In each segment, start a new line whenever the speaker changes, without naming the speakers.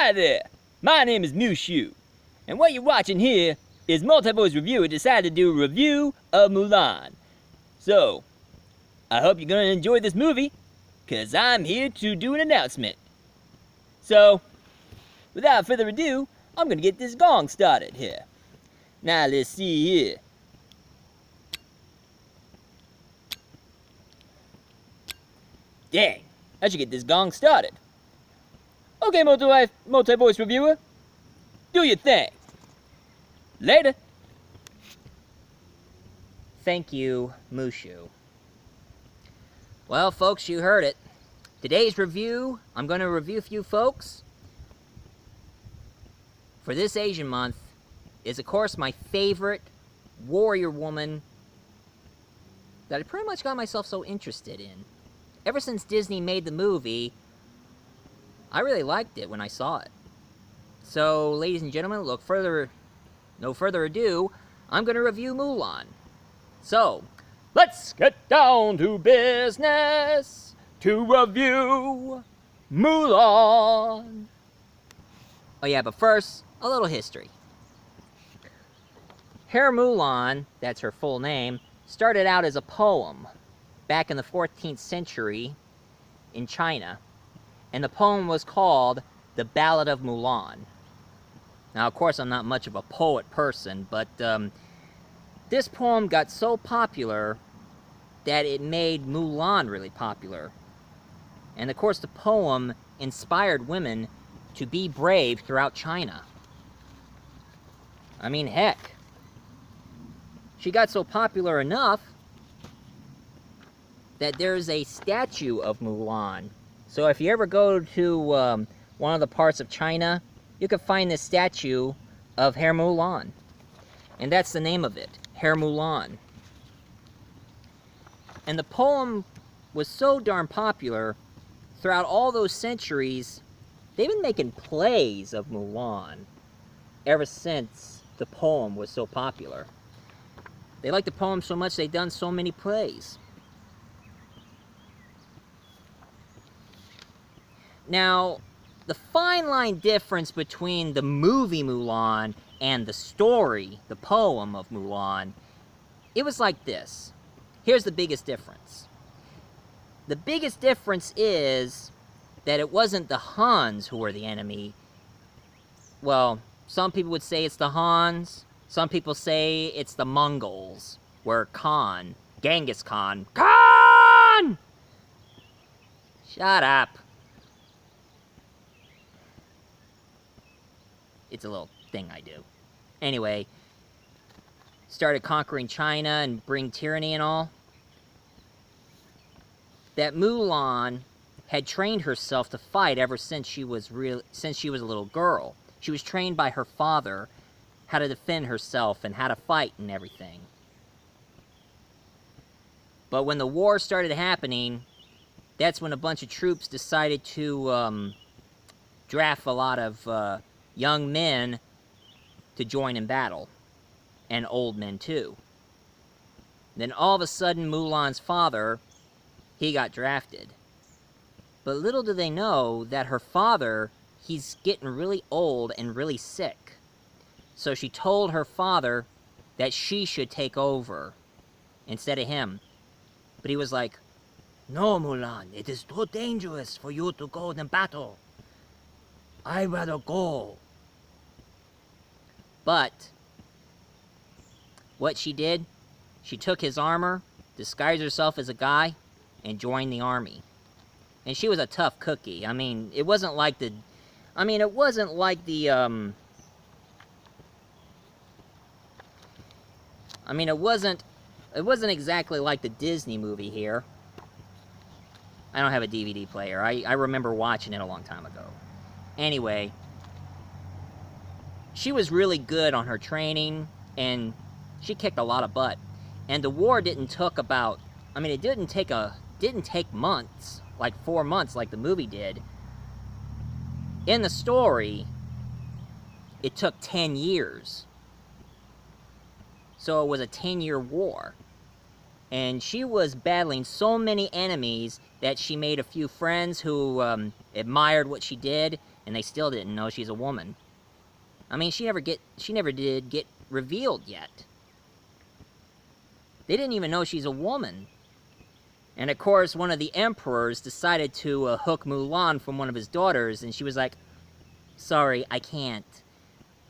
Hi there, my name is Mushu, and what you're watching here is Multi-Voice Reviewer decided to do a review of Mulan. So, I hope you're gonna enjoy this movie, cause I'm here to do an announcement. So, without further ado, I'm gonna get this gong started here. Now let's see here. Dang, I should get this gong started. Okay, Multi-Voice Reviewer, do your thing. Later.
Thank you, Mushu. Well, folks, you heard it. Today's review, I'm going to review for you folks for this Asian month is, of course, my favorite warrior woman that I pretty much got myself so interested in. Ever since Disney made the movie, I really liked it when I saw it. So, ladies and gentlemen, no further ado, I'm going to review Mulan. So, let's get down to business to review Mulan. Oh yeah, but first, a little history. Her Mulan, that's her full name, started out as a poem back in the 14th century in China. And the poem was called The Ballad of Mulan. Now, of course, I'm not much of a poet person, but this poem got so popular that it made Mulan really popular. And, of course, the poem inspired women to be brave throughout China. I mean, heck. She got so popular enough that there's a statue of Mulan. So if you ever go to one of the parts of China, you can find this statue of Her Mulan. And that's the name of it, Her Mulan. And the poem was so darn popular, throughout all those centuries, they've been making plays of Mulan ever since the poem was so popular. They liked the poem so much they've done so many plays. Now, the fine line difference between the movie Mulan and the story, the poem of Mulan, it was like this. Here's the biggest difference. The biggest difference is that it wasn't the Huns who were the enemy. Well, some people would say it's the Huns. Some people say it's the Mongols, where Khan, Genghis Khan, Khan! Shut up. It's a little thing I do. Anyway, started conquering China and bring tyranny and all. That Mulan had trained herself to fight ever since she was a little girl. She was trained by her father how to defend herself and how to fight and everything. But when the war started happening, that's when a bunch of troops decided to draft a lot of young men to join in battle, and old men too. Then all of a sudden, Mulan's father, he got drafted. But little do they know that her father, he's getting really old and really sick. So she told her father that she should take over instead of him. But he was like, "No, Mulan, it is too dangerous for you to go in battle. I'd rather go." But what she did, she took his armor, disguised herself as a guy, and joined the army. And she was a tough cookie. I mean, it wasn't like the it wasn't exactly like the Disney movie here. I don't have a DVD player. I remember watching it a long time ago. Anyway, she was really good on her training, and she kicked a lot of butt. And the war didn't take months, like 4 months like the movie did. In the story, it took 10 years. So it was a 10-year war. And she was battling so many enemies that she made a few friends who admired what she did, and they still didn't know she's a woman. I mean, she never did get revealed yet. They didn't even know she's a woman. And of course, one of the emperors decided to hook Mulan from one of his daughters, and she was like, "Sorry, I can't.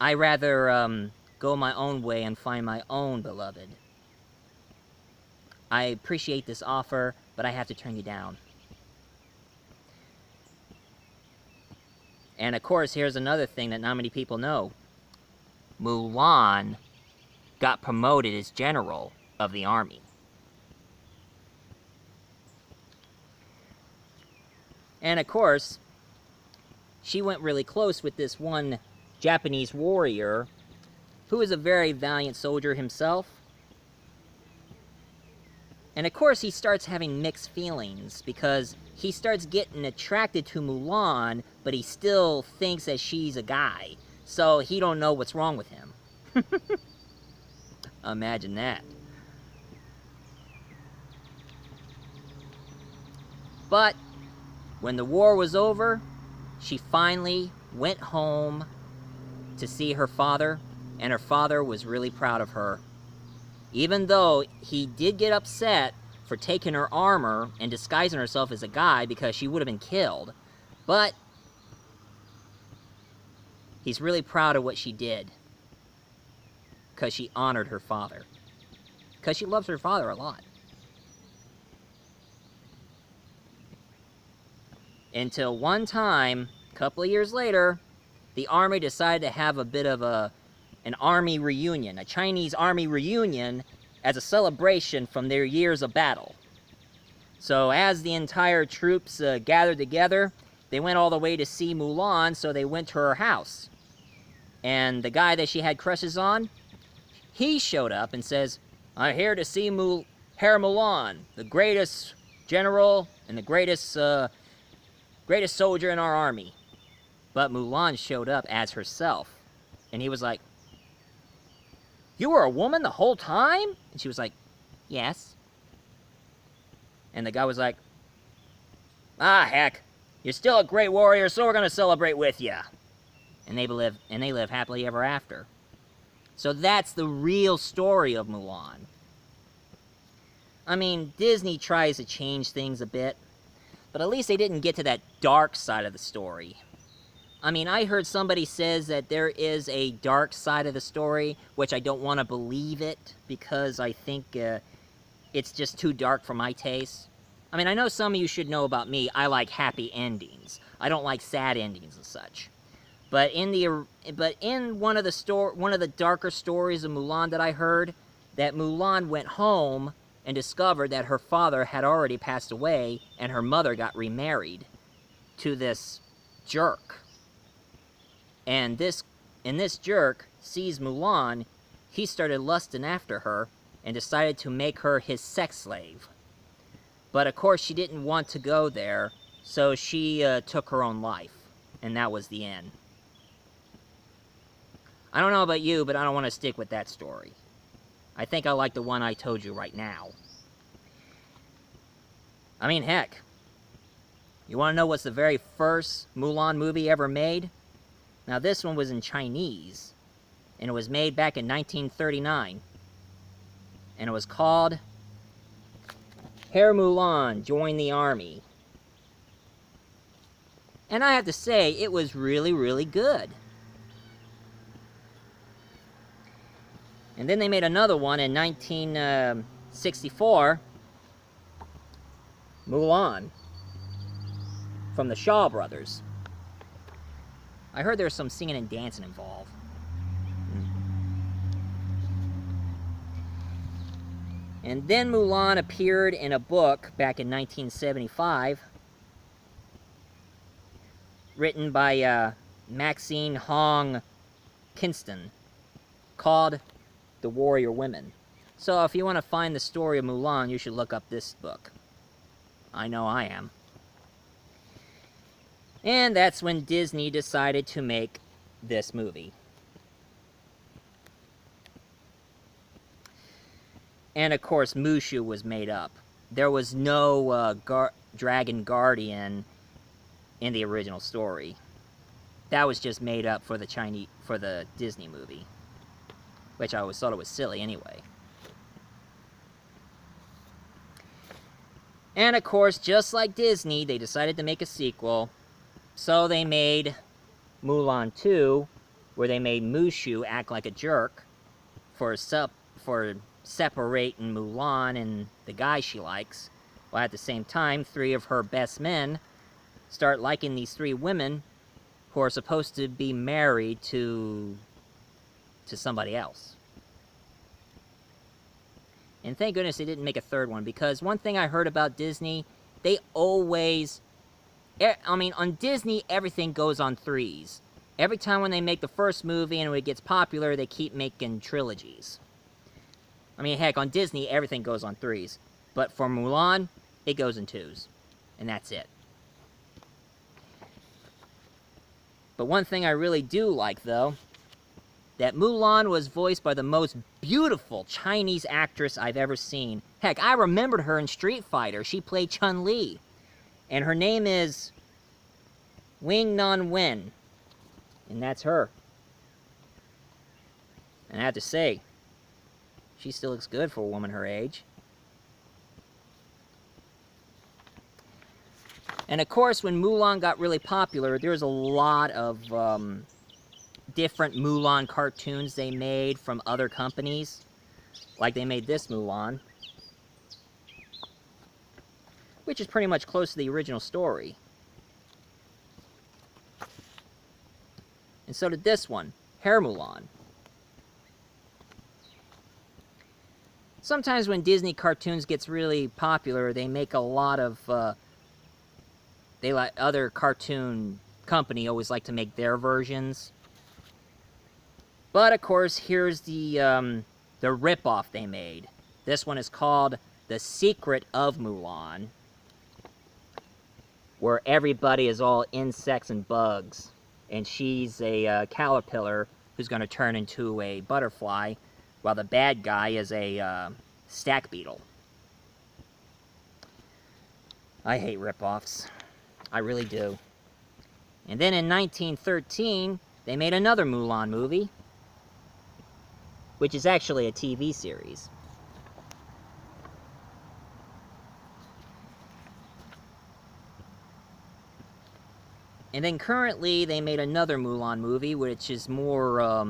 I rather go my own way and find my own beloved. I appreciate this offer, but I have to turn you down." And of course, here's another thing that not many people know. Mulan got promoted as general of the army. And of course, she went really close with this one Japanese warrior who is a very valiant soldier himself. And of course, he starts having mixed feelings because he starts getting attracted to Mulan, but he still thinks that she's a guy. So he don't know what's wrong with him. Imagine that. But when the war was over, she finally went home to see her father, and her father was really proud of her. Even though he did get upset for taking her armor and disguising herself as a guy because she would have been killed. But he's really proud of what she did because she honored her father. Because she loves her father a lot. Until one time, a couple of years later, the army decided to have a bit of an army reunion, a Chinese army reunion, as a celebration from their years of battle. So as the entire troops gathered together, they went all the way to see Mulan, so they went to her house. And the guy that she had crushes on, he showed up and says, "I'm here to see Herr Mulan, the greatest general and the greatest soldier in our army." But Mulan showed up as herself. And he was like, "You were a woman the whole time?" And she was like, "Yes." And the guy was like, "Ah, heck, you're still a great warrior, so we're going to celebrate with you." And they live happily ever after. So that's the real story of Mulan. I mean, Disney tries to change things a bit, but at least they didn't get to that dark side of the story. I mean, I heard somebody says that there is a dark side of the story, which I don't want to believe it, because I think it's just too dark for my taste. I mean, I know some of you should know about me, I like happy endings. I don't like sad endings and such. But in one of the darker stories of Mulan that I heard, that Mulan went home and discovered that her father had already passed away, and her mother got remarried to this jerk. And this jerk sees Mulan, he started lusting after her, and decided to make her his sex slave. But of course she didn't want to go there, so she took her own life, and that was the end. I don't know about you, but I don't want to stick with that story. I think I like the one I told you right now. I mean, heck, you want to know what's the very first Mulan movie ever made? Now, this one was in Chinese, and it was made back in 1939. And it was called Herr Mulan Joined the Army. And I have to say, it was really, really good. And then they made another one in 1964, Mulan, from the Shaw Brothers. I heard there's some singing and dancing involved. And then Mulan appeared in a book back in 1975, written by Maxine Hong Kinston, called The Warrior Women. So if you want to find the story of Mulan, you should look up this book. I know I am. And that's when Disney decided to make this movie. And of course, Mushu was made up. There was no Dragon Guardian in the original story. That was just made up for the Disney movie, which I always thought it was silly anyway. And of course, just like Disney, they decided to make a sequel, so they made Mulan 2, where they made Mushu act like a jerk for separating Mulan and the guy she likes, while at the same time, 3 of her best men start liking these 3 women who are supposed to be married to somebody else. And thank goodness they didn't make a 3rd one, because one thing I heard about Disney, they always... I mean, on Disney, everything goes on 3s. Every time when they make the first movie and when it gets popular, they keep making trilogies. I mean, heck, on Disney, everything goes on 3s. But for Mulan, it goes in 2s. And that's it. But one thing I really do like, though, that Mulan was voiced by the most beautiful Chinese actress I've ever seen. Heck, I remembered her in Street Fighter. She played Chun-Li. And her name is Ming-Na. And that's her. And I have to say, she still looks good for a woman her age. And of course, when Mulan got really popular, there was a lot of different Mulan cartoons they made from other companies. Like they made this Mulan, which is pretty much close to the original story. And so did this one, Hair Mulan. Sometimes when Disney cartoons gets really popular, they make a lot of... they like other cartoon company always like to make their versions. But of course, here's the ripoff they made. This one is called The Secret of Mulan, where everybody is all insects and bugs, and she's a caterpillar who's going to turn into a butterfly, while the bad guy is a stack beetle. I hate ripoffs. I really do. And then in 1913, they made another Mulan movie, which is actually a TV series. And then currently, they made another Mulan movie, which is more,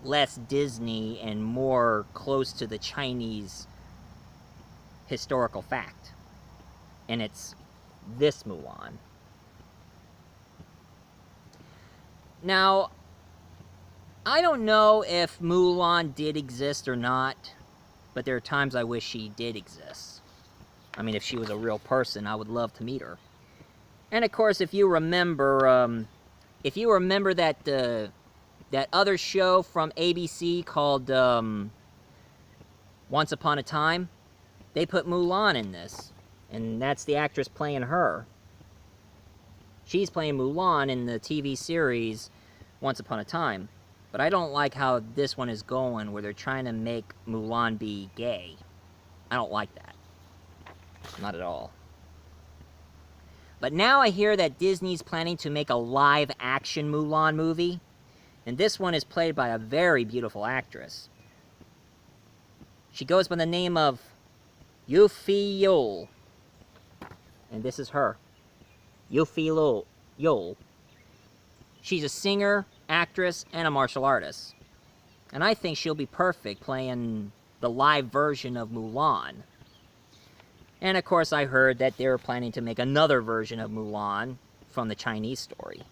less Disney and more close to the Chinese historical fact. And it's this Mulan. Now, I don't know if Mulan did exist or not, but there are times I wish she did exist. I mean, if she was a real person, I would love to meet her. And of course, if you remember that that other show from ABC called Once Upon a Time, they put Mulan in this, and that's the actress playing her. She's playing Mulan in the TV series Once Upon a Time. But I don't like how this one is going, where they're trying to make Mulan be gay. I don't like that. Not at all. But now I hear that Disney's planning to make a live-action Mulan movie. And this one is played by a very beautiful actress. She goes by the name of Yufi Yol. And this is her. Yufi Yol. She's a singer, actress, and a martial artist. And I think she'll be perfect playing the live version of Mulan. And of course I heard that they were planning to make another version of Mulan from the Chinese story.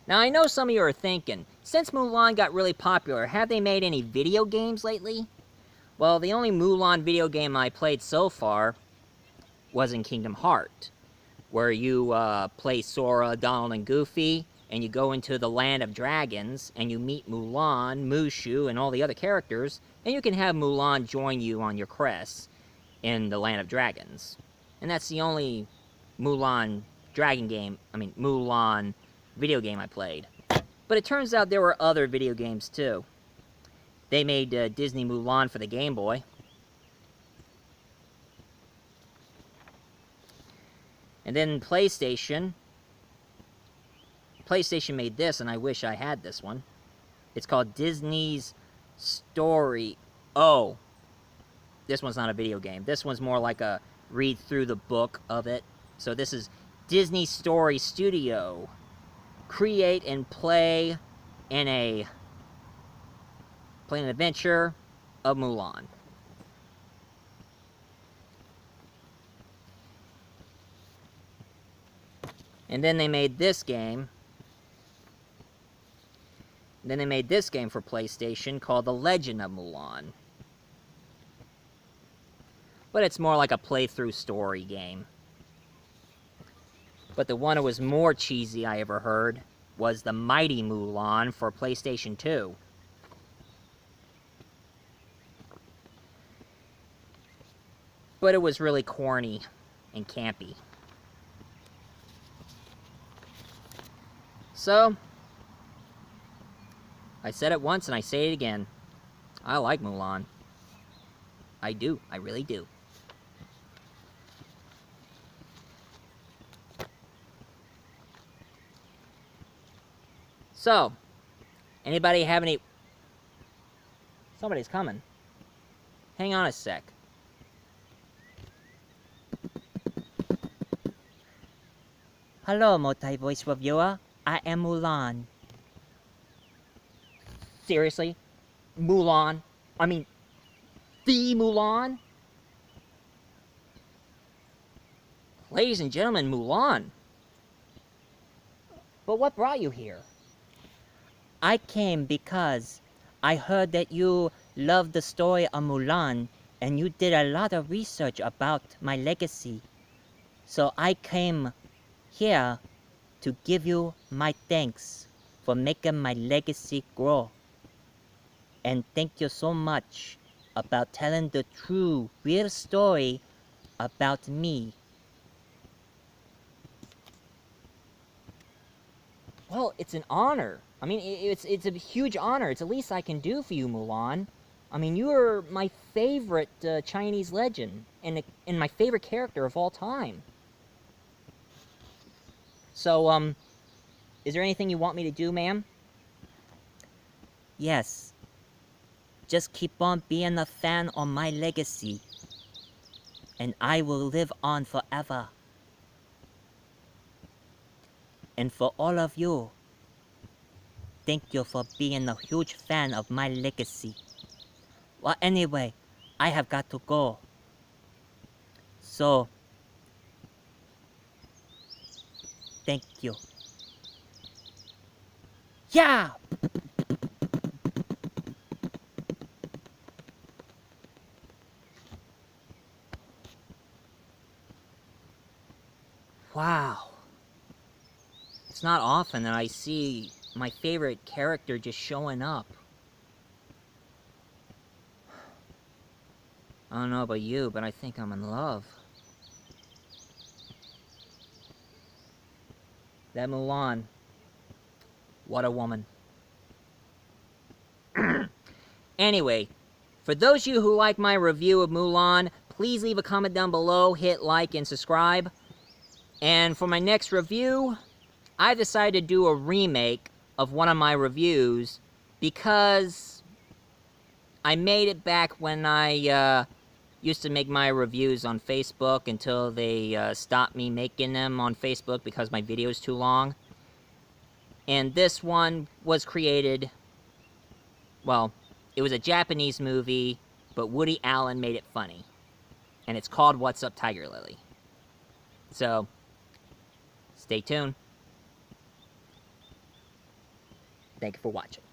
Now I know some of you are thinking, since Mulan got really popular, have they made any video games lately? Well, the only Mulan video game I played so far was in Kingdom Hearts, where you play Sora, Donald, and Goofy, and you go into the land of dragons, and you meet Mulan, Mushu, and all the other characters, and you can have Mulan join you on your quest in the land of dragons. And that's the only Mulan video game I played. But it turns out there were other video games too. They made Disney Mulan for the Game Boy. And then PlayStation made this, and I wish I had this one. It's called Disney's Story. Oh, this one's not a video game. This one's more like a read through the book of it. So this is Disney Story Studio. Create and play an adventure of Mulan. And then they made this game. Then they made this game for PlayStation called The Legend of Mulan. But it's more like a playthrough story game. But the one that was more cheesy I ever heard was The Mighty Mulan for PlayStation 2. But it was really corny and campy. So, I said it once and I say it again. I like Mulan. I do. I really do. So, anybody have any... Somebody's coming. Hang on a sec.
Hello, multi-voice reviewer. I am Mulan.
Seriously? Mulan? I mean, the Mulan? Ladies and gentlemen, Mulan. But what brought you here?
I came because I heard that you love the story of Mulan and you did a lot of research about my legacy. So I came here to give you my thanks for making my legacy grow. And thank you so much about telling the true, real story about me.
Well, it's an honor. I mean, it's a huge honor. It's the least I can do for you, Mulan. I mean, you are my favorite Chinese legend and my favorite character of all time. So, is there anything you want me to do, ma'am?
Yes. Just keep on being a fan of my legacy. And I will live on forever. And for all of you, thank you for being a huge fan of my legacy. Well, anyway, I have got to go. So, thank you. Yeah!
Wow. It's not often that I see my favorite character just showing up. I don't know about you, but I think I'm in love. That Mulan. What a woman. Anyway, for those of you who like my review of Mulan, please leave a comment down below, hit like and subscribe. And for my next review, I decided to do a remake of one of my reviews because I made it back when I used to make my reviews on Facebook until they stopped me making them on Facebook because my video is too long. And this one was created, well, it was a Japanese movie, but Woody Allen made it funny. And it's called What's Up, Tiger Lily? So, stay tuned. Thank you for watching.